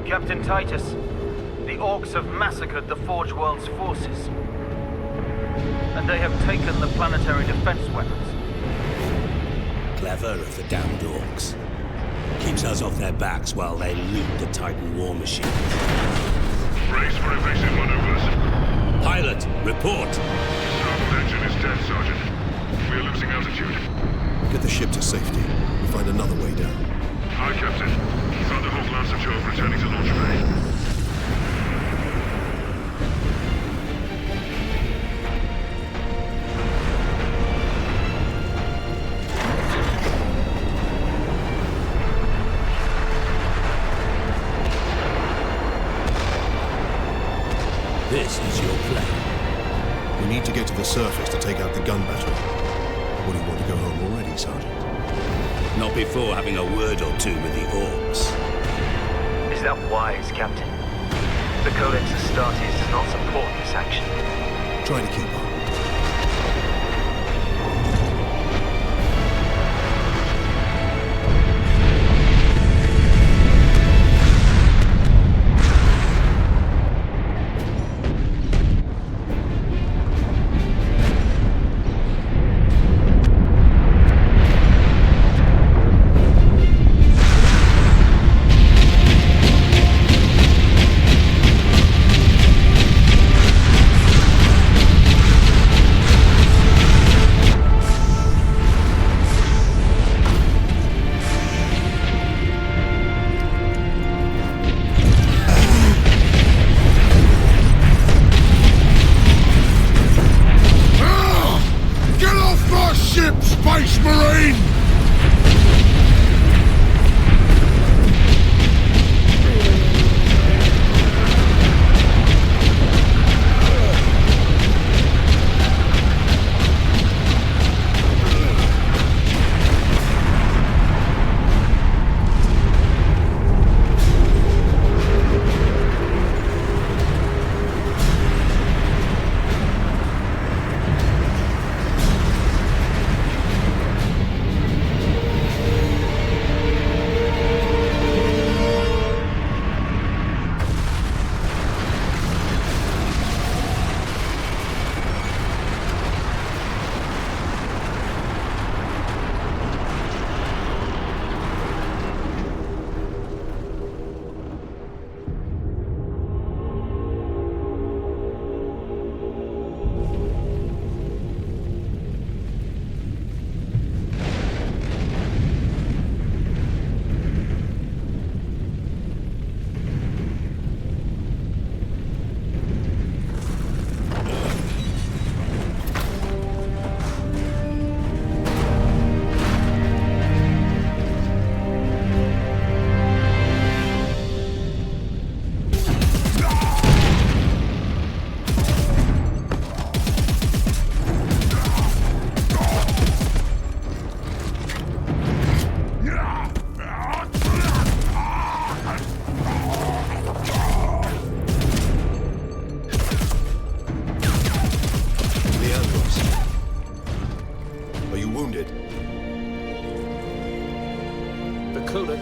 Captain Titus, the Orcs have massacred the Forge World's forces. And they have taken the planetary defense weapons. Clever of the damned Orcs. Keeps us off their backs while they loot the Titan war machine. Brace for evasive maneuvers. Pilot, report! Starboard engine is dead, Sergeant. We are losing altitude. Get the ship to safety. We'll find another way down. Aye, Captain. Thunderhawk Lancer Jove returning to launch bay. This is your plan. We need to get to the surface to take out the gun battery. What, do you want to go home already, Sergeant? Not before having a word or two with the Orcs. Is that wise, Captain? The Codex Astartes does not support this action. Try to keep up.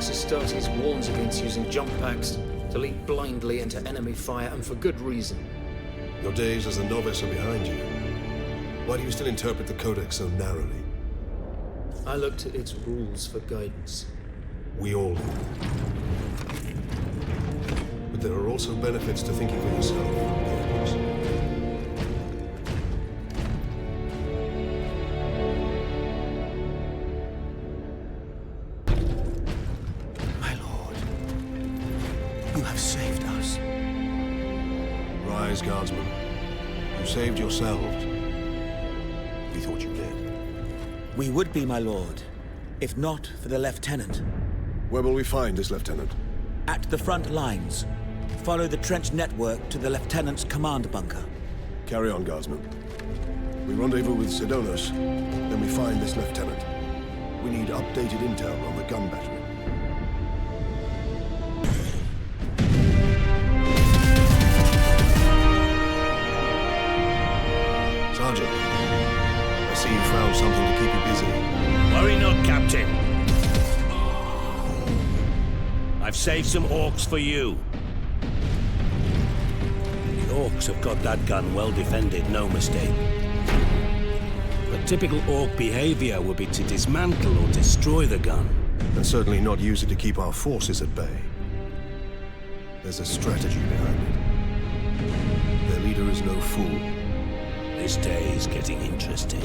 Astartes warns against using jump packs to leap blindly into enemy fire, and for good reason. Your days as a novice are behind you. Why do you still interpret the Codex so narrowly? I look to its rules for guidance. We all do. But there are also benefits to thinking for yourself, Games. My lord, you have saved us. Rise, guardsmen. You saved yourselves. We thought you did. We would be, my lord, if not for the lieutenant. Where will we find this lieutenant? At the front lines. Follow the trench network to the lieutenant's command bunker. Carry on, guardsmen. We rendezvous with Sidonis, then we find this lieutenant. We need updated intel on the gun battery. Sergeant, I see you found something to keep you busy. Worry not, Captain. I've saved some orcs for you. The orcs have got that gun well defended, no mistake. But typical orc behavior would be to dismantle or destroy the gun. And certainly not use it to keep our forces at bay. There's a strategy behind it. Their leader is no fool. This day is getting interesting.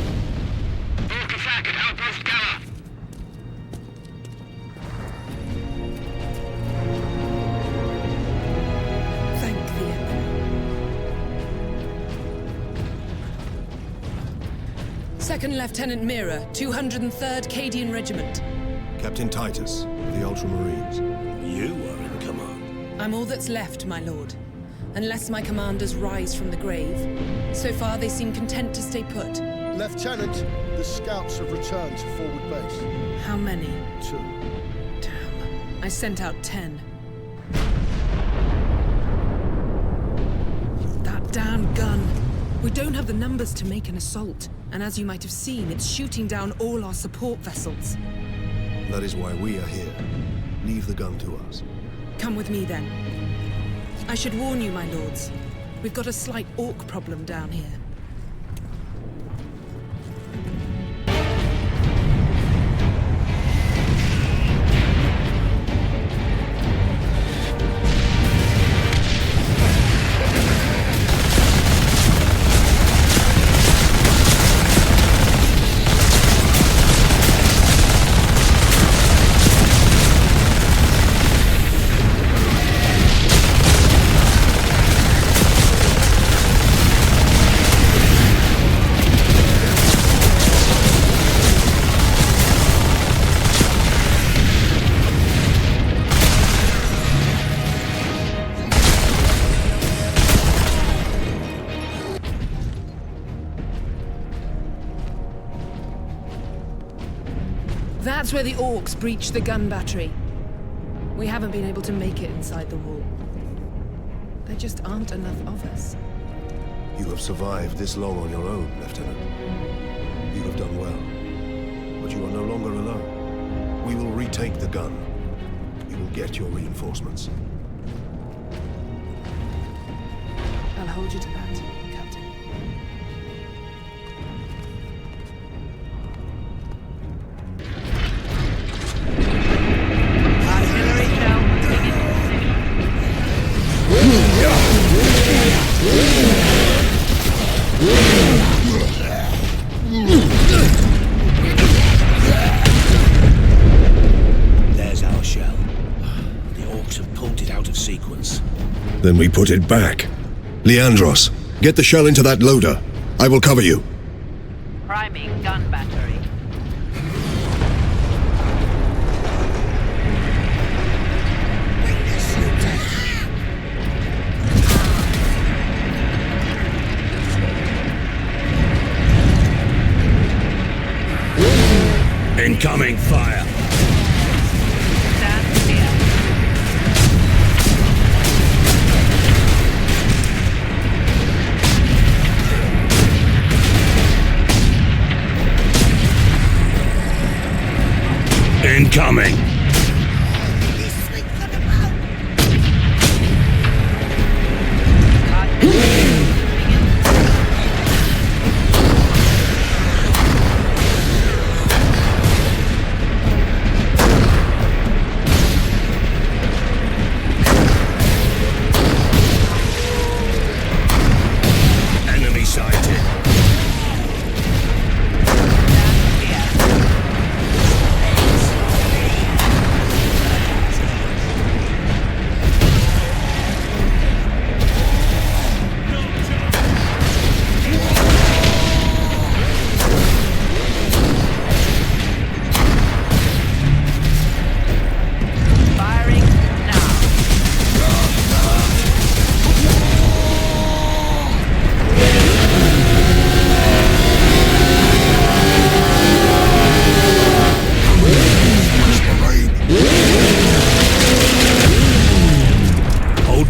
Orc attack at Outpost Gala! Thank the Emperor. 2nd Lieutenant Mira, 203rd Cadian Regiment. Captain Titus, of the Ultramarines. You are in command. I'm all that's left, my lord. Unless my commanders rise from the grave. So far, they seem content to stay put. Lieutenant, the scouts have returned to forward base. How many? 2. Damn. I sent out 10. That damn gun. We don't have the numbers to make an assault. And as you might have seen, it's shooting down all our support vessels. That is why we are here. Leave the gun to us. Come with me, then. I should warn you, my lords. We've got a slight orc problem down here. That's where the orcs breached the gun battery. We haven't been able to make it inside the wall. There just aren't enough of us. You have survived this long on your own, Lieutenant. You have done well. But you are no longer alone. We will retake the gun. You will get your reinforcements. I'll hold you to that, Captain. Artillery shell moving into There's our shell. The orcs have pulled it out of sequence. Then we put it back. Leandros, get the shell into that loader. I will cover you. priming gun battery. Incoming fire! Stand clear. Incoming!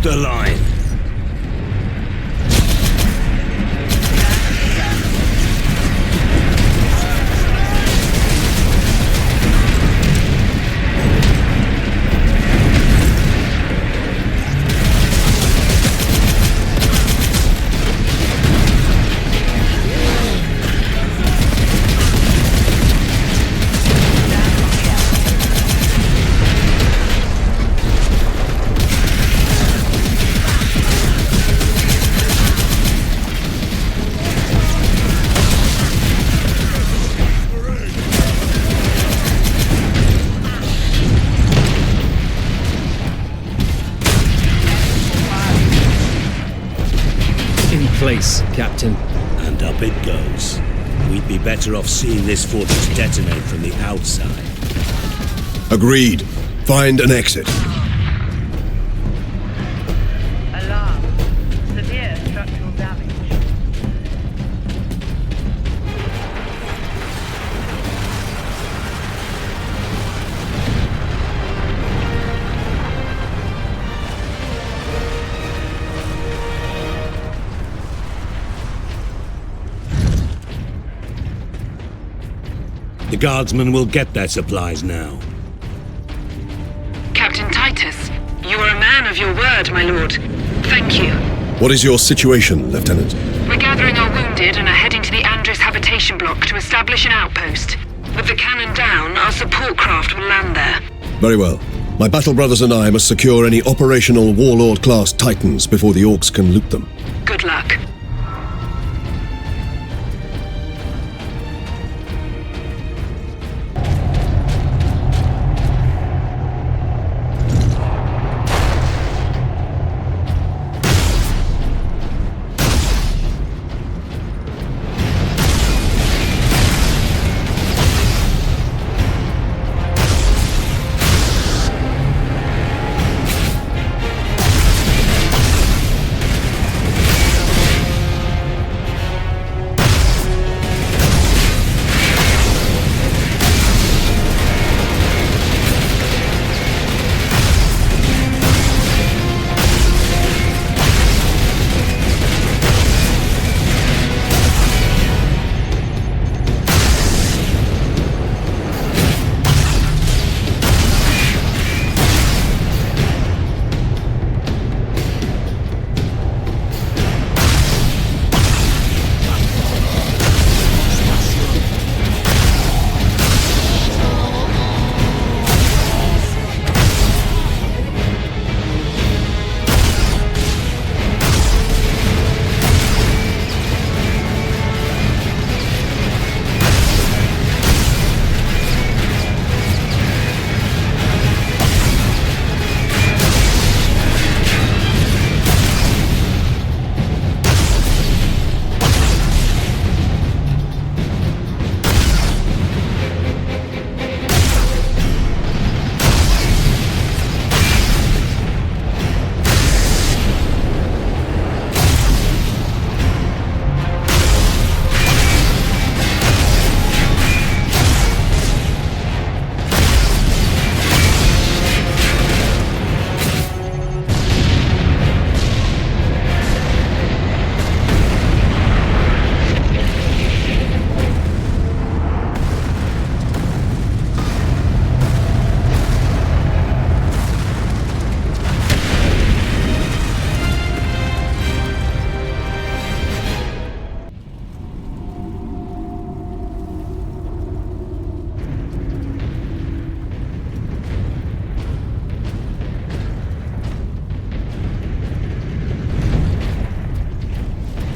the line. Place, Captain. And up it goes. We'd be better off seeing this fortress detonate from the outside. Agreed. Find an exit. Alarm. Severe structural damage. The guardsmen will get their supplies now. Captain Titus, you are a man of your word, my lord. Thank you. What is your situation, Lieutenant? We're gathering our wounded and are heading to the Andres habitation block to establish an outpost. With the cannon down, our support craft will land there. Very well. My battle brothers and I must secure any operational Warlord-class Titans before the Orcs can loot them. Good luck.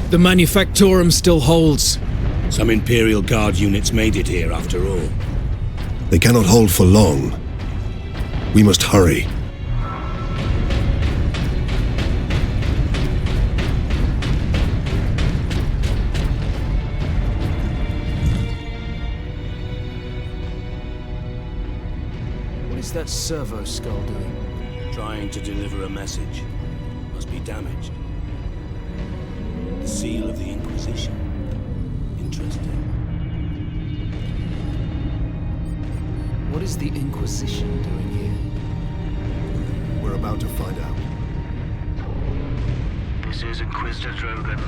The Manufactorum still holds. Some Imperial Guard units made it here after all. They cannot hold for long. We must hurry. What is that servo skull doing? Trying to deliver a message. Must be damaged. The seal of the Inquisition. Interesting. What is the Inquisition doing here? We're about to find out. This is Inquisitor Drogan.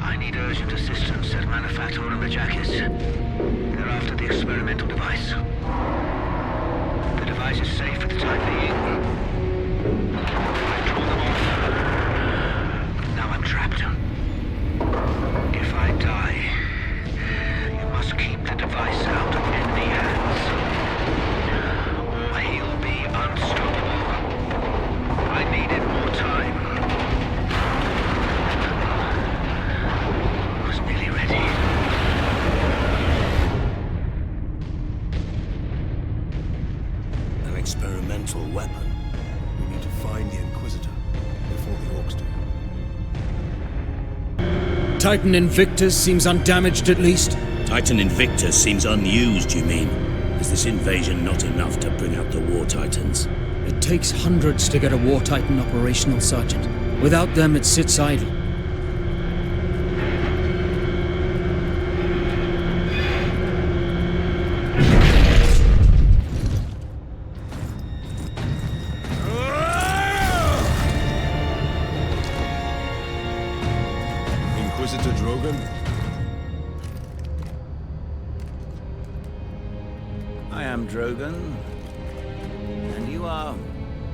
I need urgent assistance at Manufactorum Ajakis. They're after the experimental device. The device is safe for the time being. I drew them off. But now I'm trapped. If I die, you must keep the device out of enemy hands, or he'll be unstoppable. I needed more time. I was nearly ready. An experimental weapon. We need to find the Inquisitor before the Orcs do. Titan Invictus seems undamaged at least. Titan Invictus seems unused, you mean? Is this invasion not enough to bring out the War Titans? It takes hundreds to get a War Titan operational, Sergeant. Without them, it sits idle. Inquisitor Drogan? I am Drogan. And you are?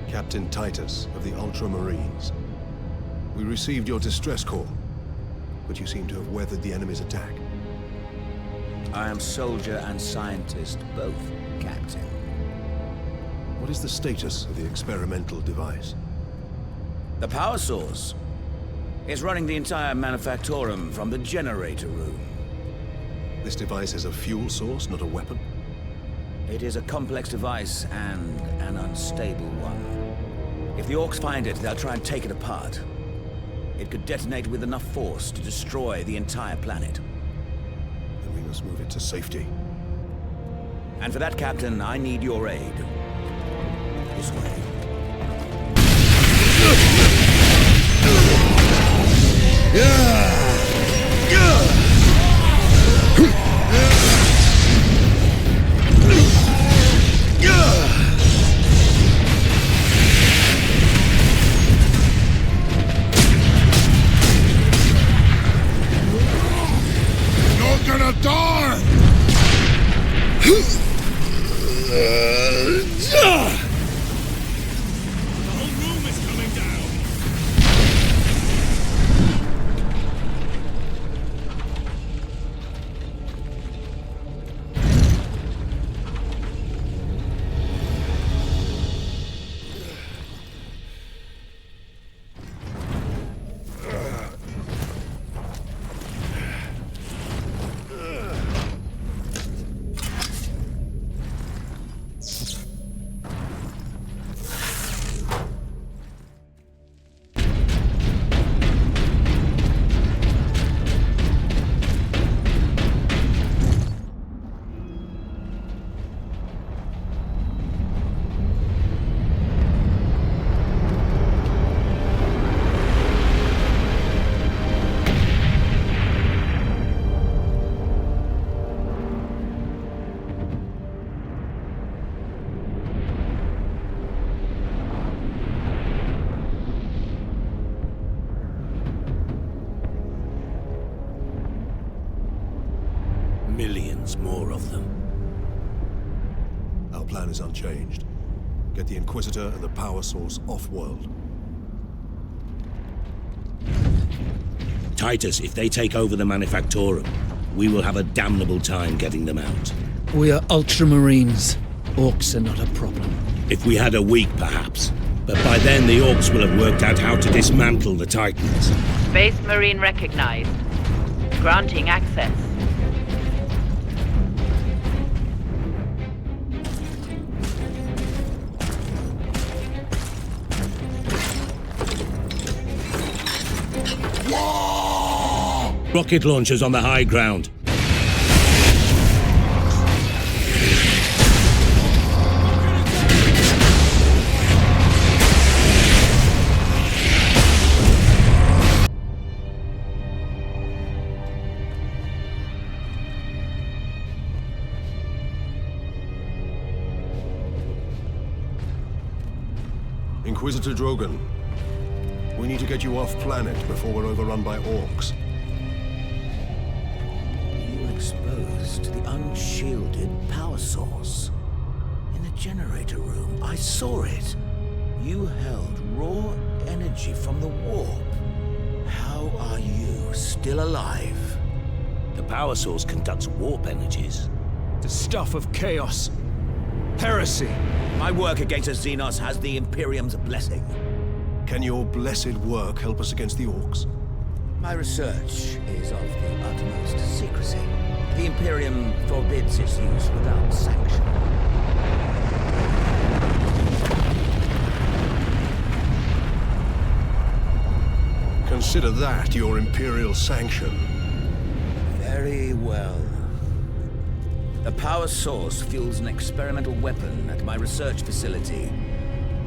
Captain Titus of the Ultramarines. We received your distress call, but you seem to have weathered the enemy's attack. I am soldier and scientist, both, Captain. What is the status of the experimental device? The power source is running the entire Manufactorum from the generator room. This device is a fuel source, not a weapon? It is a complex device and an unstable one. If the Orcs find it, they'll try and take it apart. It could detonate with enough force to destroy the entire planet. Then we must move it to safety. And for that, Captain, I need your aid. This way. You're gonna die! Millions more of them. Our plan is unchanged. Get the Inquisitor and the power source off-world. Titus, if they take over the Manufactorum, we will have a damnable time getting them out. We are Ultramarines. Orcs are not a problem. If we had a week, perhaps. But by then, the Orcs will have worked out how to dismantle the Titans. Space Marine recognized. Granting access. Rocket launchers on the high ground. Inquisitor Drogan, We need to get you off planet before we're overrun by orcs. You exposed the unshielded power source. In the generator room, I saw it. You held raw energy from the warp. How are you still alive? The power source conducts warp energies. The stuff of chaos. Heresy. My work against the Xenos has the Imperium's blessing. Can your blessed work help us against the orcs? My research is of the utmost secrecy. The Imperium forbids its use without sanction. Consider that your Imperial sanction. Very well. The power source fuels an experimental weapon at my research facility.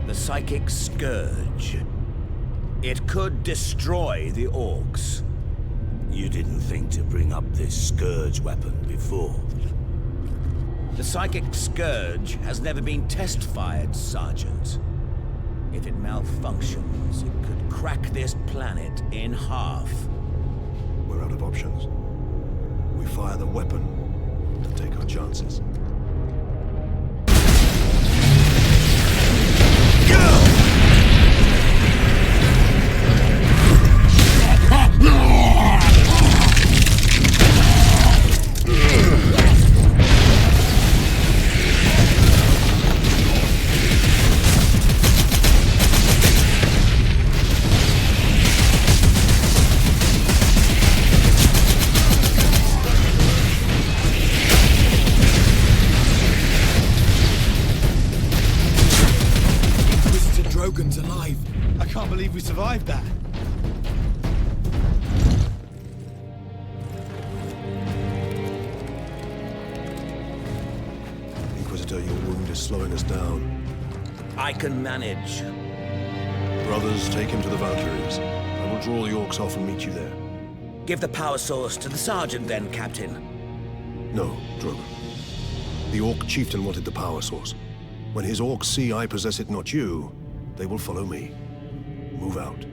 The Psychic Scourge. It could destroy the orcs. You didn't think to bring up this Scourge weapon before. The Psychic Scourge has never been test-fired, Sergeant. If it malfunctions, it could crack this planet in half. We're out of options. We fire the weapon and take our chances. Alive. I can't believe we survived that. Inquisitor, your wound is slowing us down. I can manage. Brothers, take him to the Valkyries. I will draw the orcs off and meet you there. Give the power source to the Sergeant then, Captain. No, Drogon. The Orc Chieftain wanted the power source. When his orcs see I possess it, not you, they will follow me. Move out.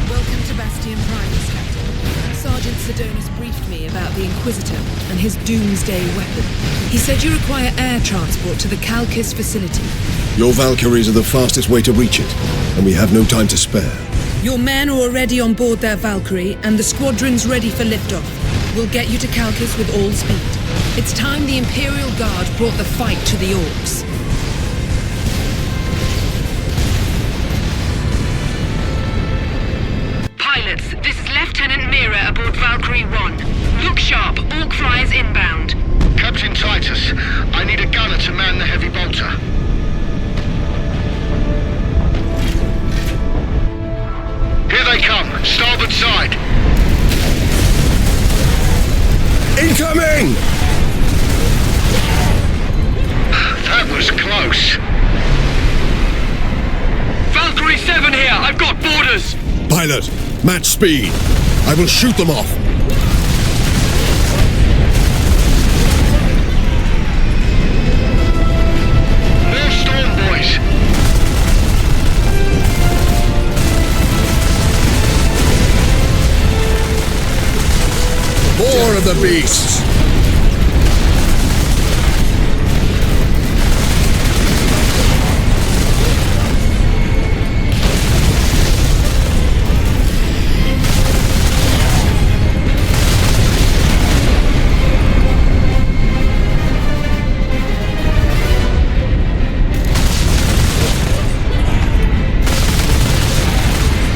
Welcome to Bastion Primus, Captain. Sergeant Sidonus briefed me about the Inquisitor and his doomsday weapon. He said you require air transport to the Calcis facility. Your Valkyries are the fastest way to reach it, and we have no time to spare. Your men are already on board their Valkyrie, and the squadron's ready for liftoff. We'll get you to Calcis with all speed. It's time the Imperial Guard brought the fight to the orcs. Pilots, this is Lieutenant Mira aboard Valkyrie 1. Look sharp, Orc flyers inbound. Captain Titus, I need a gunner to man the heavy bolter. Here they come, starboard side. Incoming! That was close. Valkyrie 7 here, I've got boarders! Pilot, match speed. I will shoot them off. More storm boys. More of the beasts.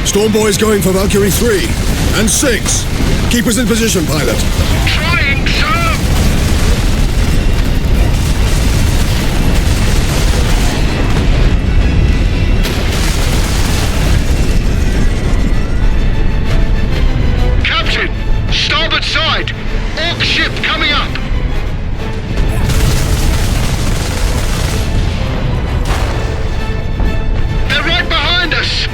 Storm Boys going for Valkyrie 3 and 6. Keep us in position, pilot. Trying, sir! Captain, starboard side. Orc ship coming up. They're right behind us.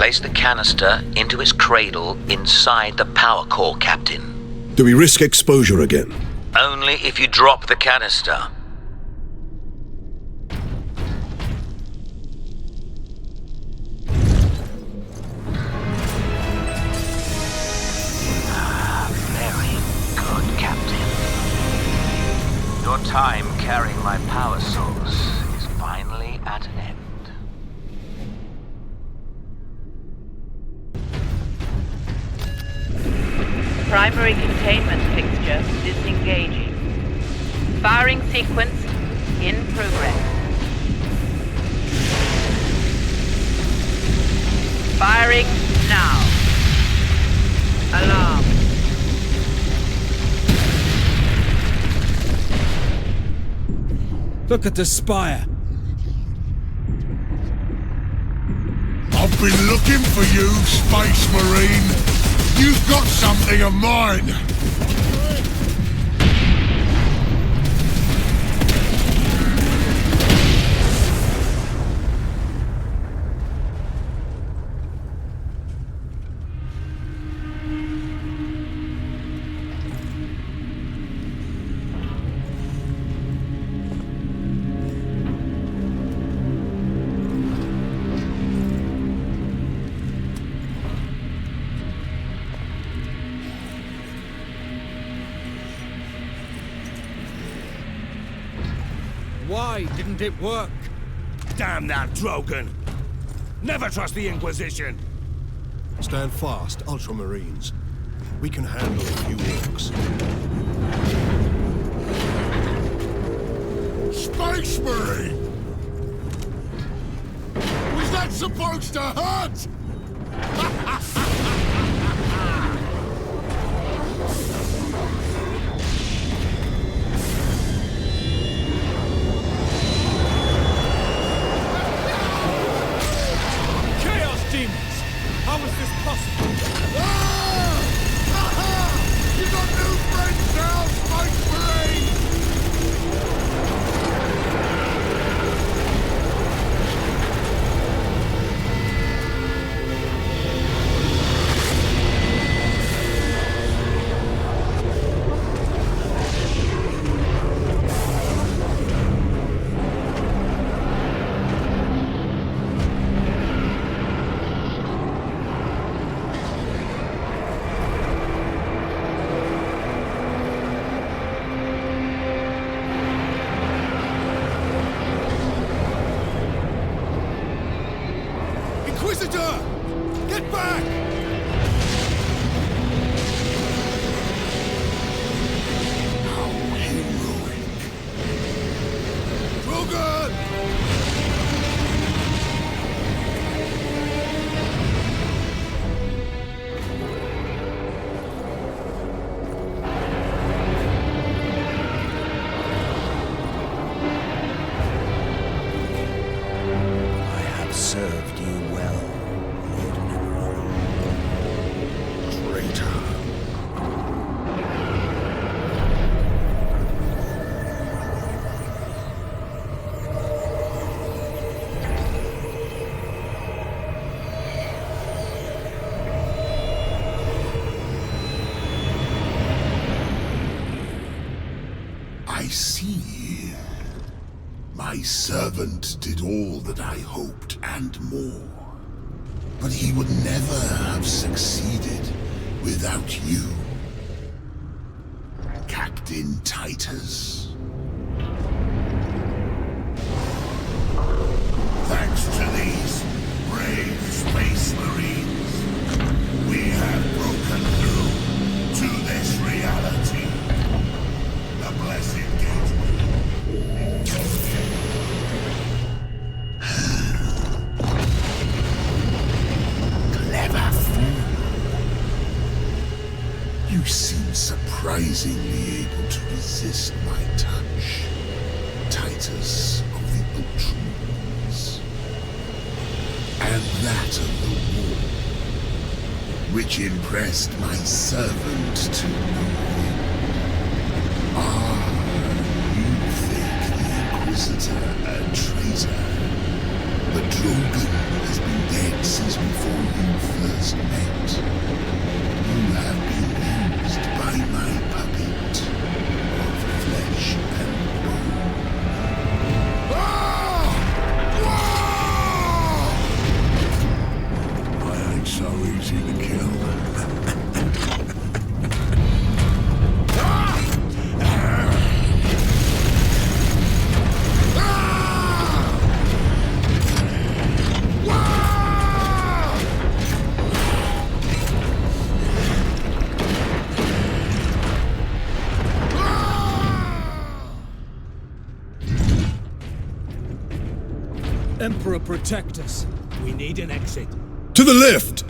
Place the canister into its cradle inside the power core, Captain. Do we risk exposure again? Only if you drop the canister. Very good, Captain. Your time carrying my power source is finally at an end. Primary containment fixture disengaging. Firing sequence in progress. Firing now. Alarm. Look at the spire. I've been looking for you, Space Marine. You've got something of mine. Why didn't it work? Damn that Drogon! Never trust the Inquisition! Stand fast, Ultramarines. We can handle a few orcs. Space Marine! Was that supposed to hurt? How is this possible? You got new friends now, Space Marine! Inquisitor! Get back! How heroic. Drogon! I have served you well, Lord Nimrod. Traitor. I see. My servant did all that I hoped and more. But he would never have succeeded without you, Captain Titus. Thanks to these brave Space Marines, we have broken through to this reality. The blessed gateway. Clever fool. You seem surprisingly able to resist my touch, Titus of the Ultramarines. And that of the war, which impressed my servant to no end. Ah, you think the Inquisitor a traitor? But Drogon has been dead since days before you first met, you have been used by my puppet of flesh and bone. I ain't so easy to kill. Emperor, protect us. We need an exit. To the lift!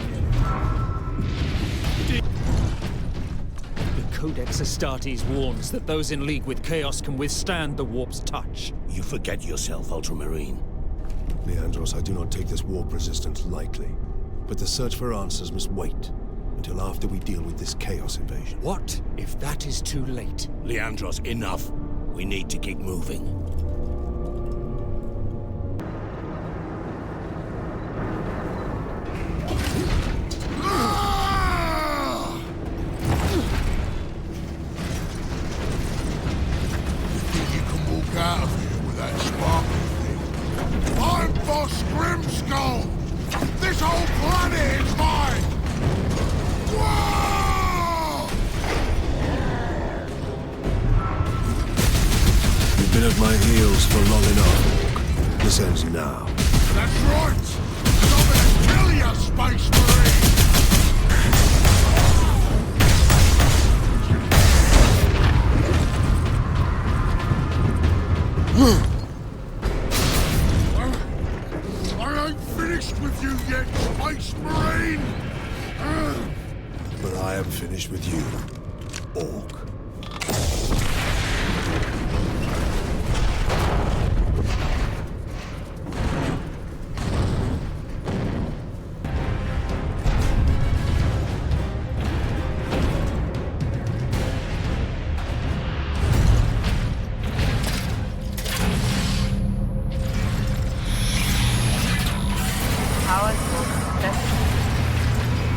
The Codex Astartes warns that those in league with Chaos can withstand the warp's touch. You forget yourself, Ultramarine. Leandros, I do not take this warp resistance lightly. But the search for answers must wait until after we deal with this Chaos invasion. What if that is too late? Leandros, enough. We need to keep moving. Out of here with that sparkly thing. I'm Boss Grimskull! This whole planet is mine! Whoa! You've been at my heels for long enough, Orc. This ends now. That's right! I'm gonna kill you, Space Marine! I ain't finished with you yet, Space Marine! But I am finished with you, Orc.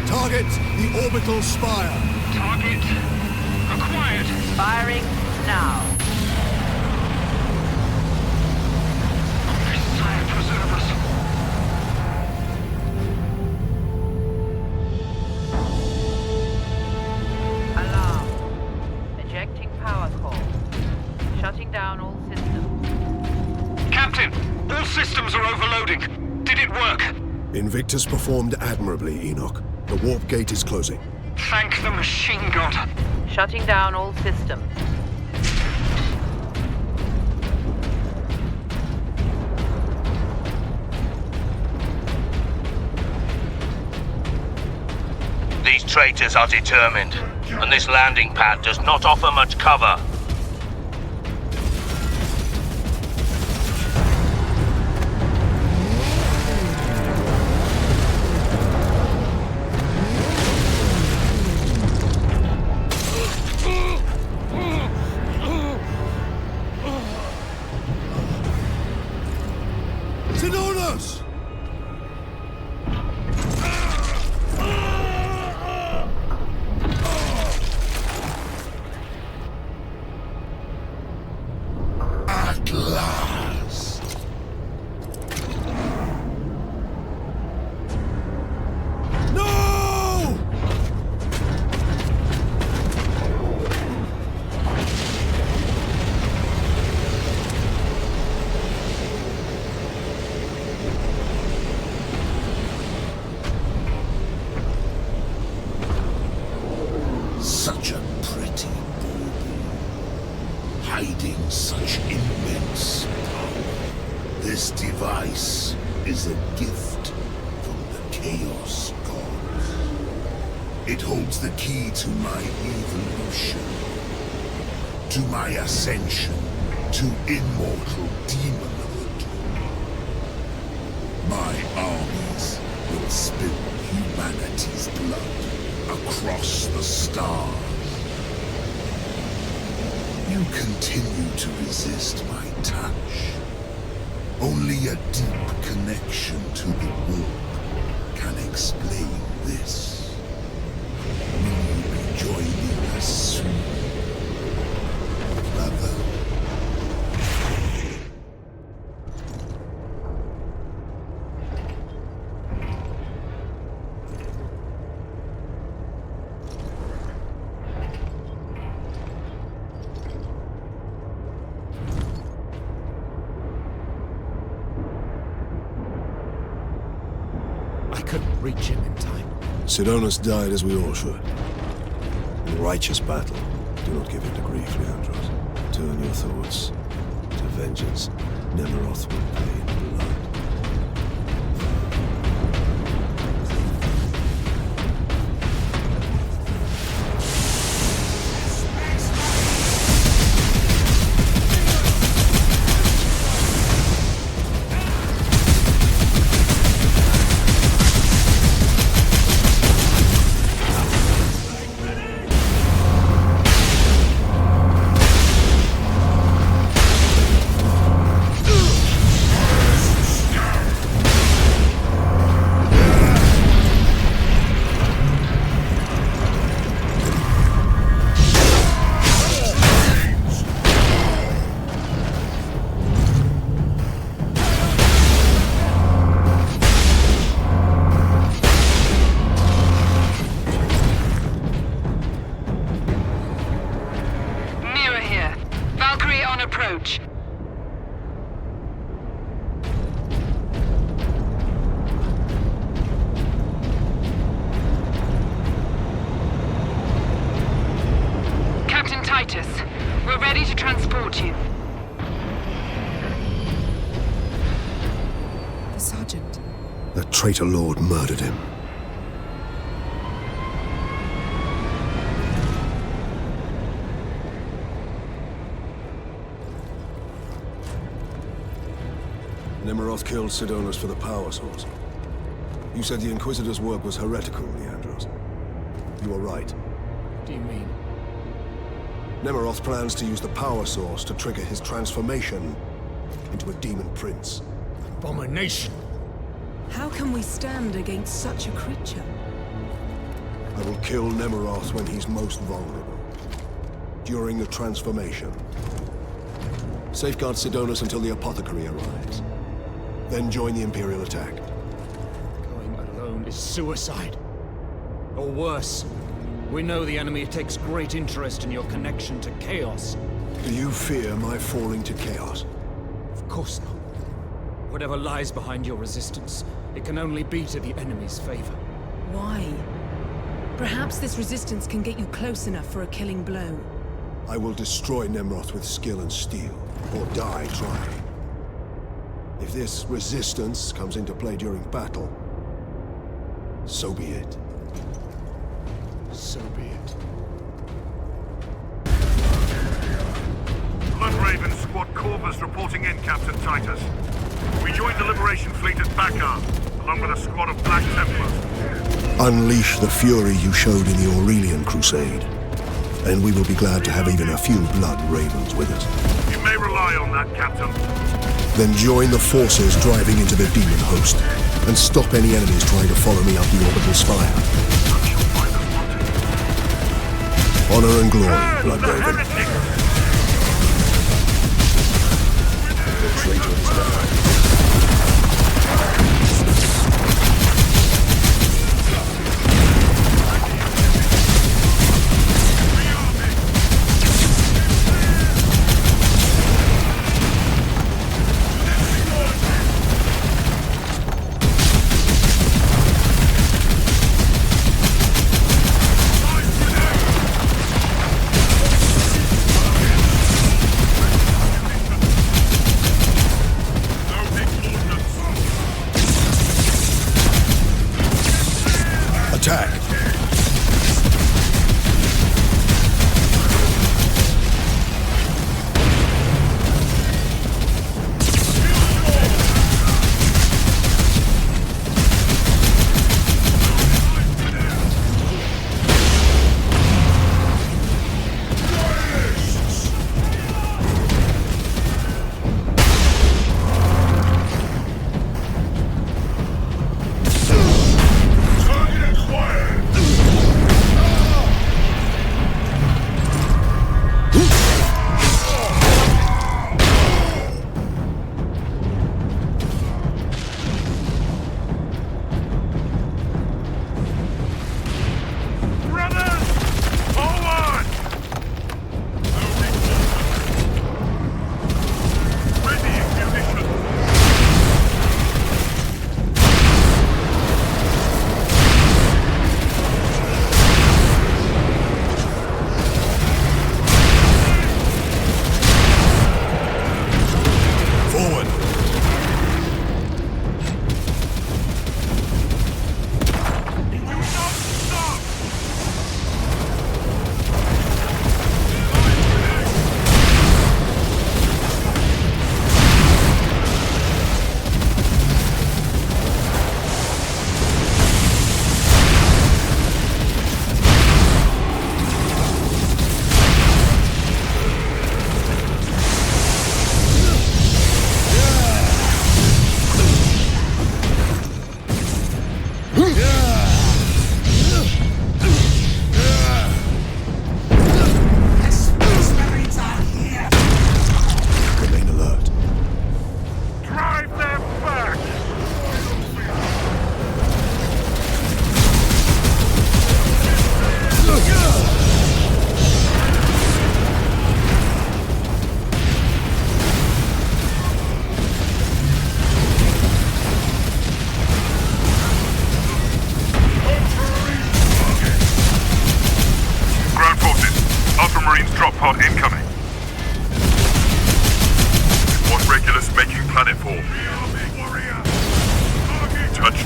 Target the orbital spire. Target acquired. Firing now. Messiah, preserve us. Alarm. Ejecting power core. Shutting down all systems. Captain, all systems are overloading. Did it work? Invictus performed admirably, Enoch. The warp gate is closing. Thank the machine god. Shutting down all systems. These traitors are determined, and this landing pad does not offer much cover. Sinonas! At last! No! Such a pretty bauble, hiding such immense power. This device is a gift from the Chaos Gods. It holds the key to my evolution, to my ascension, to immortal demonhood. My armies will spill humanity's blood across the stars. You continue to resist my touch. Only a deep connection to the warp can explain this. Will you be joining us soon, brother? I couldn't reach him in time. Sidonus died as we all should. In righteous battle. Do not give in to grief, Leandros. Turn your thoughts to vengeance. Nemeroth will pay in blood. Approach. Captain Titus, we're ready to transport you. The Sergeant. That traitor lord murdered him. Nemeroth killed Sidonus for the power source. You said the Inquisitor's work was heretical, Leandros. You were right. What do you mean? Nemeroth plans to use the power source to trigger his transformation into a demon prince. Abomination! How can we stand against such a creature? I will kill Nemeroth when he's most vulnerable. During the transformation. Safeguard Sidonus until the apothecary arrives. Then join the Imperial attack. Going alone is suicide. Or worse, we know the enemy takes great interest in your connection to Chaos. Do you fear my falling to Chaos? Of course not. Whatever lies behind your resistance, it can only be to the enemy's favor. Why? Perhaps this resistance can get you close enough for a killing blow. I will destroy Nemeroth with skill and steel, or die trying. If this resistance comes into play during battle, so be it. So be it. Bloodraven Squad Corvus reporting in, Captain Titus. We joined the Liberation Fleet at Bakar, along with a squad of Black Templars. Unleash the fury you showed in the Aurelian Crusade, and we will be glad to have even a few Blood Ravens with us. You may rely on that, Captain. Then join the forces driving into the demon host, and stop any enemies trying to follow me up the orbital spire. Honor and glory, Bloodraven. The traitor is down. No big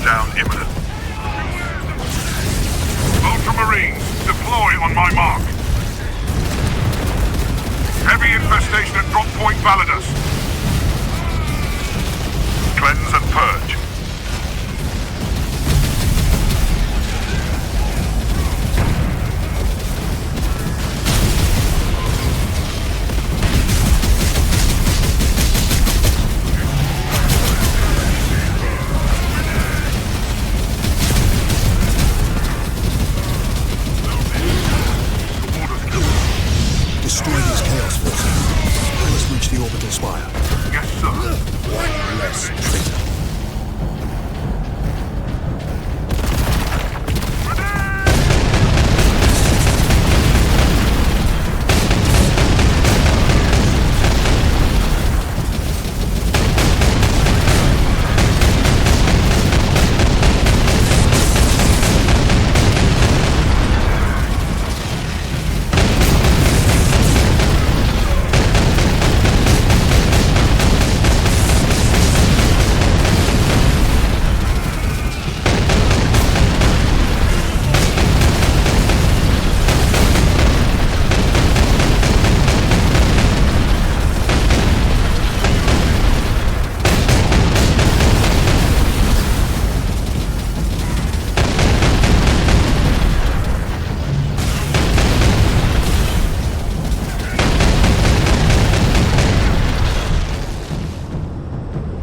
Down imminent. Ultramarines, deploy on my mark. Heavy infestation at drop point Validus. Cleanse and purge. Destroy these Chaos forces. I must reach the orbital spire. Yes, sir. One less traitor.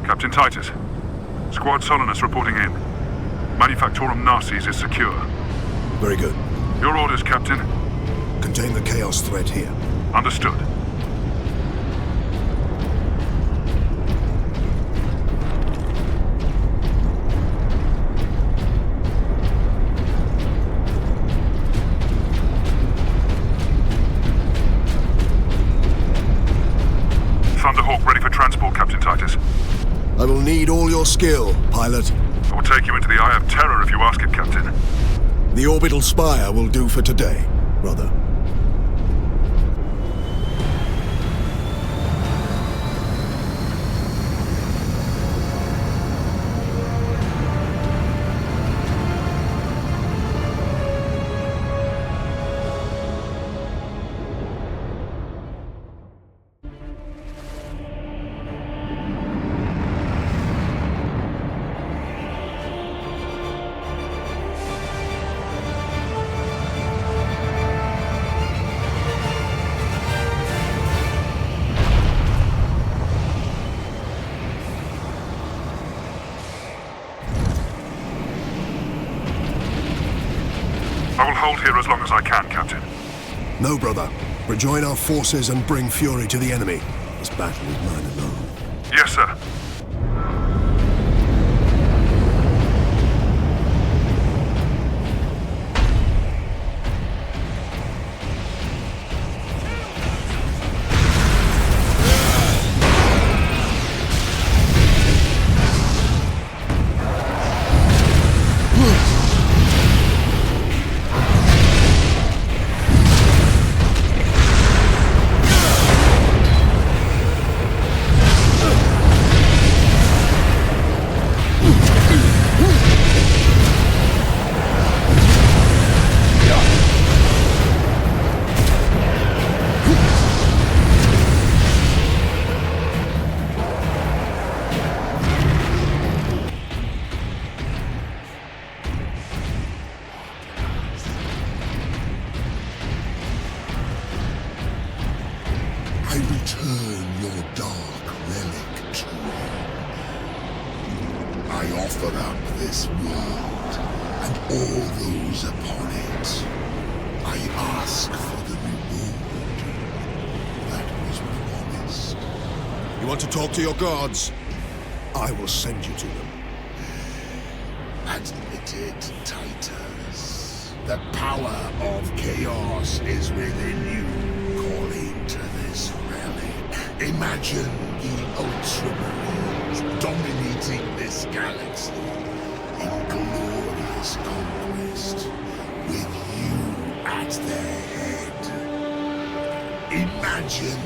Captain Titus. Squad Solinus reporting in. Manufactorum Narses is secure. Very good. Your orders, Captain. Contain the Chaos threat here. Understood. Thunderhawk ready for transport, Captain Titus. I will need all your skill, pilot. I will take you into the Eye of Terror if you ask it, Captain. The orbital spire will do for today, brother. I will hold here as long as I can, Captain. No, brother. Rejoin our forces and bring fury to the enemy. This battle is mine alone. Yes, sir. I return your dark relic to him. I offer up this world and all those upon it. I ask for the reward that was promised. You want to talk to your gods? I will send you to them. Admit it, Titus. The power of chaos is within you, calling to this relic. Imagine the Ultramarines dominating this galaxy in glorious conquest, with you at their head. Imagine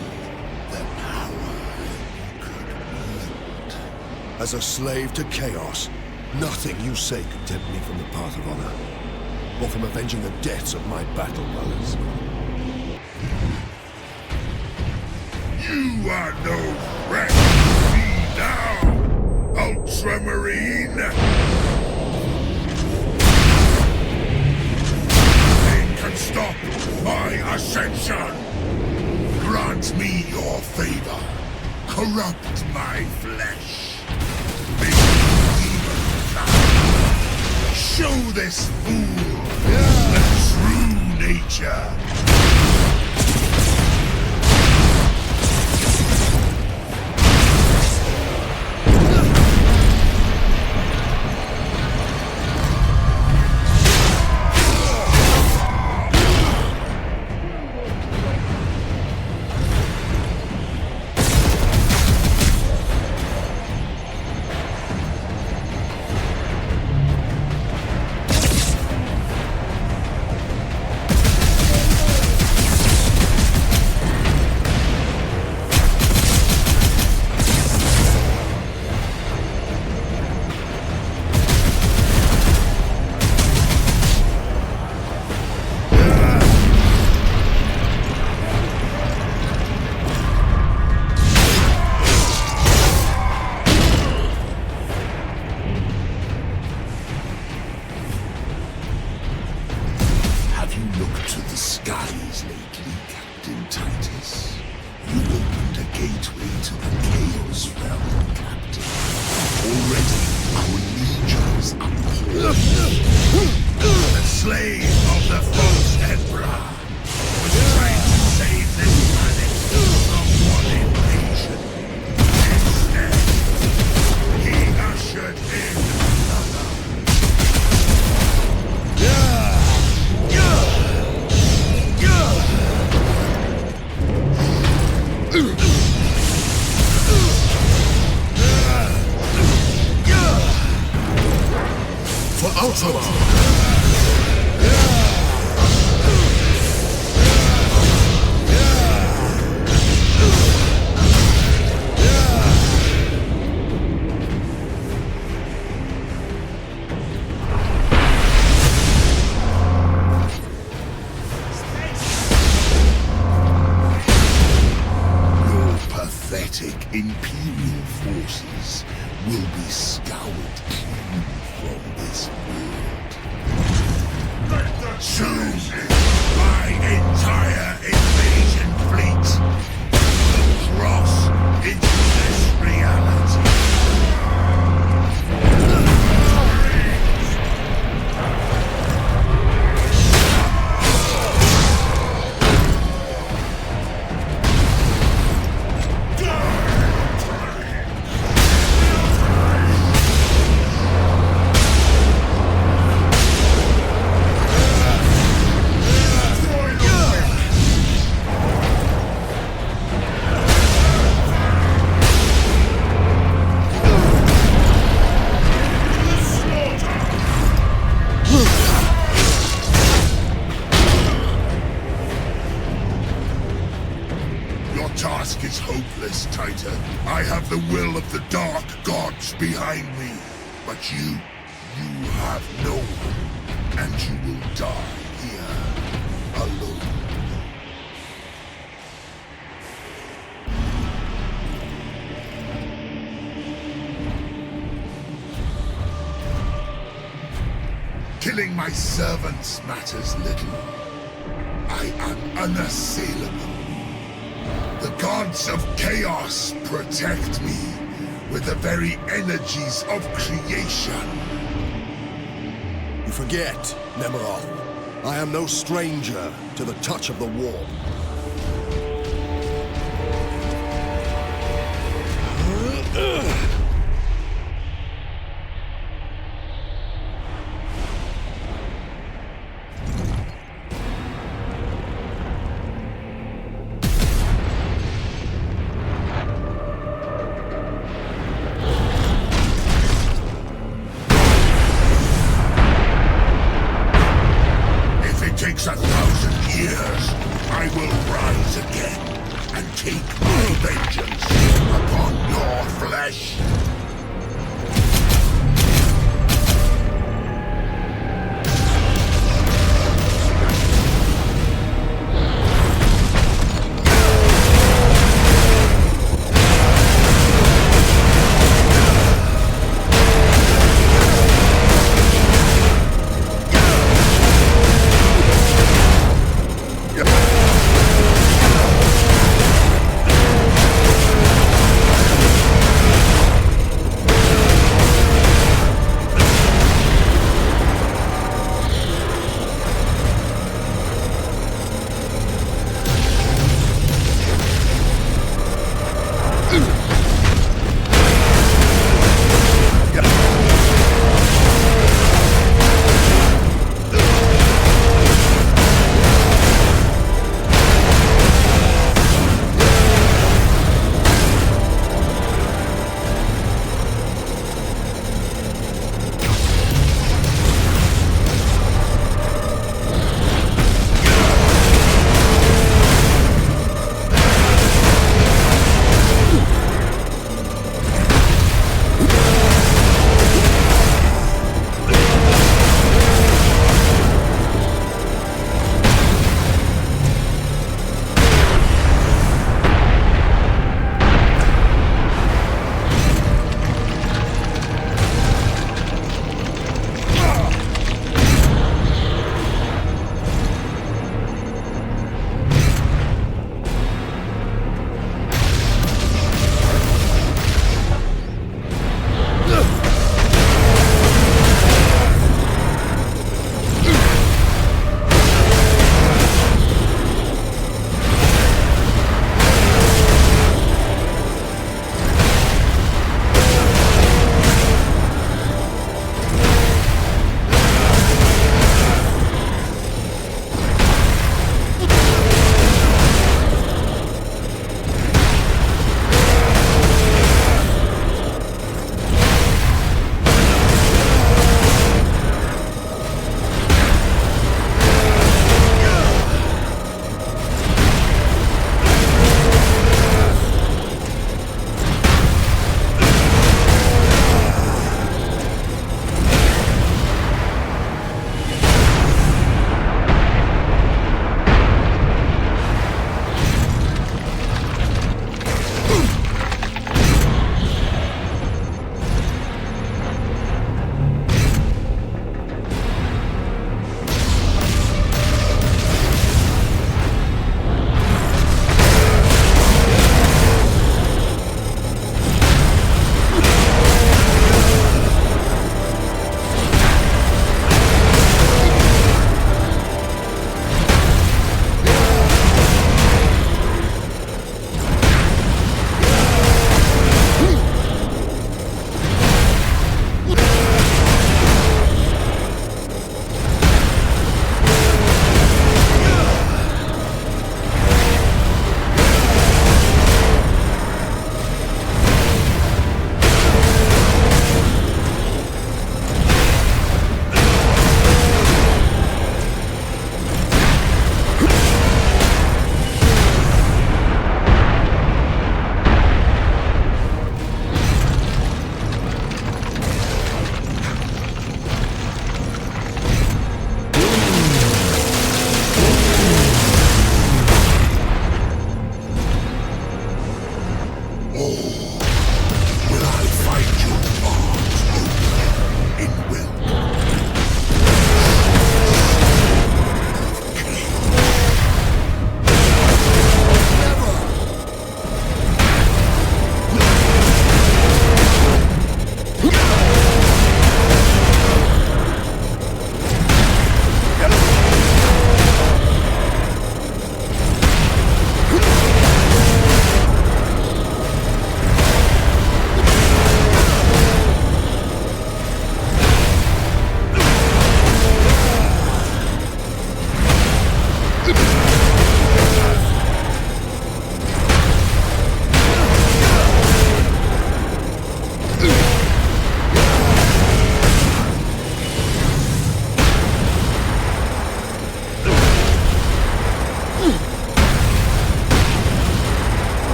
the power you could wield. As a slave to chaos, Nothing you say can tempt me from the path of honor, or from avenging the deaths of my battle brothers. You are no threat to me now, Ultramarine! Nothing can stop my ascension! Grant me your favor. Corrupt my flesh. Make me demon fly. Show this fool the true nature. Imperial forces will be scoured clean from this world. Soon, my entire invasion fleet will cross into this reality. I have the will of the Dark Gods behind me, but you have no one, and you will die here, alone. Killing my servants matters little. I am unassailable. The gods of chaos protect me with the very energies of creation. You forget, Nemeroth. I am no stranger to the touch of the warp. Takes 1,000 years, I will rise again and take my vengeance upon your flesh.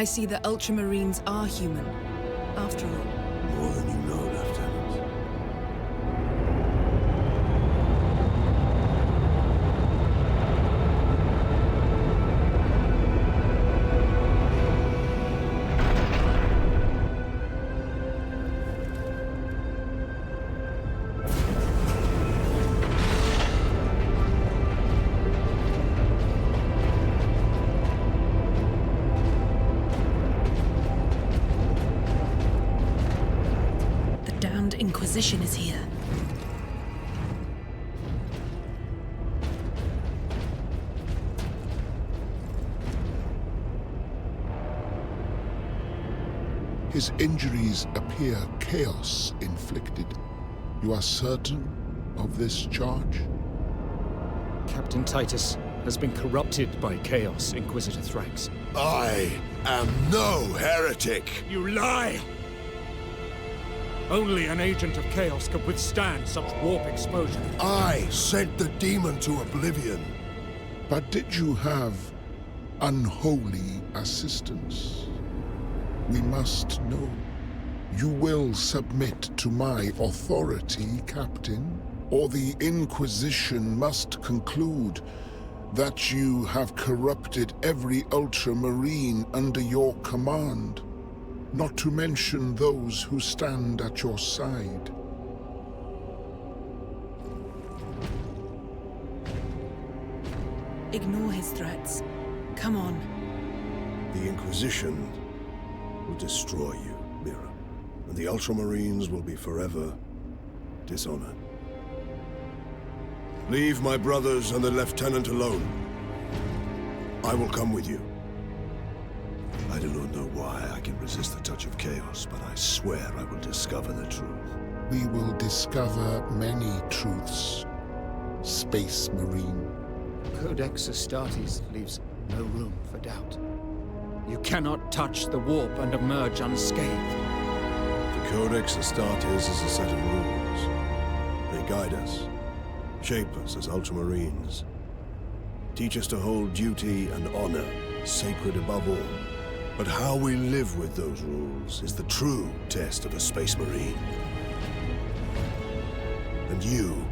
I see that Ultramarines are human, after all. More than you know, Lieutenant. Inquisition is here. His injuries appear chaos inflicted. You are certain of this charge? Captain Titus has been corrupted by chaos, Inquisitor Thrax. I am no heretic! You lie! Only an agent of chaos could withstand such warp exposure. I sent the demon to oblivion. But did you have unholy assistance? We must know. You will submit to my authority, Captain, or the Inquisition must conclude that you have corrupted every Ultramarine under your command. Not to mention those who stand at your side. Ignore his threats. Come on. The Inquisition will destroy you, Mira. And the Ultramarines will be forever dishonored. Leave my brothers and the Lieutenant alone. I will come with you. I do not know why I can resist the touch of chaos, but I swear I will discover the truth. We will discover many truths, Space Marine. Codex Astartes leaves no room for doubt. You cannot touch the warp and emerge unscathed. The Codex Astartes is a set of rules. They guide us, shape us as Ultramarines, teach us to hold duty and honor sacred above all. But how we live with those rules is the true test of a Space Marine. And you